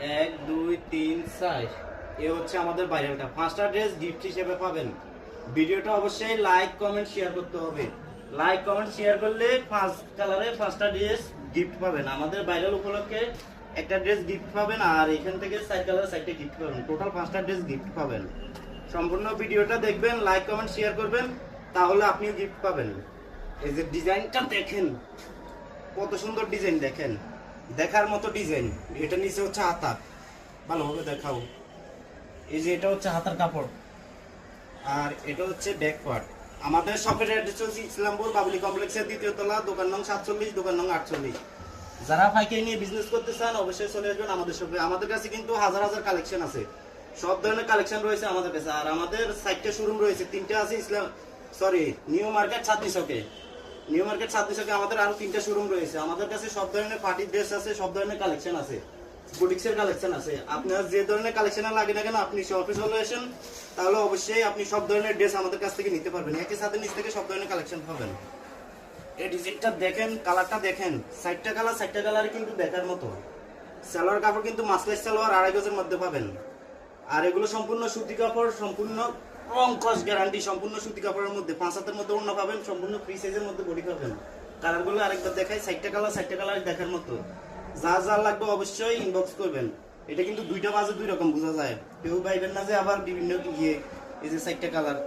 1 2 3 4 এ হচ্ছে আমাদের ভাইরালটা। 5টা ড্রেস গিফট হিসেবে পাবেন। ভিডিওটা অবশ্যই লাইক কমেন্ট শেয়ার করতে হবে। লাইক কমেন্ট শেয়ার করলে 5 কালারে 5টা ড্রেস গিফট পাবেন। আমাদের ভাইরাল উপলক্ষে একটা ড্রেস গিফট পাবেন, আর এখান থেকে 4 কালার 4টা গিফট পাবেন। টোটাল 5টা ড্রেস গিফট পাবেন। সম্পূর্ণ ভিডিওটা দেখবেন, লাইক কমেন্ট শেয়ার করবেন, তাহলে আপনিও গিফট পাবেন। এই যে ডিজাইনটা দেখেন, কত সুন্দর ডিজাইন, দেখেন দেখার মতো ডিজাইন। এটা নিচে হচ্ছে হাতা, ভালোভাবে দেখাও। এই যে এটা হচ্ছে হাতার কাপড়, আর এটা হচ্ছে ব্যাক পার্ট। আমাদের শপের অ্যাড্রেস হচ্ছে ইসলামপুর বাবুলি কমপ্লেক্সের 2য় তলা, দোকান নং 47, দোকান নং 48। যারা পাইকারি নিয়ে বিজনেস করতে চান অবশ্যই চলে আসবেন আমাদের শপে। আমাদের কাছে কিন্তু হাজার হাজার কালেকশন আছে, সব ধরনের কালেকশন রয়েছে আমাদের কাছে। আর আমাদের 4টা শোরুম রয়েছে, 3টা আছে নিউ মার্কেট ছাত্রী চকে। নিউ মার্কেট ছাত্রী চকে আমাদের আরো 3টা শোরুম রয়েছে। আমাদের কাছে সব ধরনের পার্টি ড্রেস আছে, সব ধরনের কালেকশন আছে, বুটিক্সের কালেকশন আছে। আপনার যে ধরনের কালেকশন লাগে না কেন, আপনি শপে চলে আসেন, তাহলে অবশ্যই আপনি সব ধরনের ড্রেস আমাদের কাছ থেকে নিতে পারবেন। একই সাথে নিচ থেকে সব ধরনের কালেকশন পাবেন। এই ডিজাইনটা দেখেন, কালারটা দেখেন, 4টা কালার কিন্তু দেখার মতো। সালোয়ার কাপড় কিন্তু মাসলাইজ সালোয়ার 2.5 গজের মধ্যে পাবেন। আর এগুলো সম্পূর্ণ সুতি কাপড়, সম্পূর্ণ রং কস গ্যারান্টি, সম্পূর্ণ সুতি কাপড়ের মধ্যে। 5 হাতের মধ্যে ওড়না পাবেন, সম্পূর্ণ ফ্রি সাইজের মধ্যে বডি পাবেন। কালারগুলো আরেকবার দেখাই, 4টা কালার দেখার মতো। যা যা লাগবে অবশ্যই ইনবক্স করবেন। এটা কিন্তু 2টা বাজে 2 রকম বোঝা যায়, কেউ ভাইবেন না যে আবার বিভিন্ন এই যে 4টা কালার।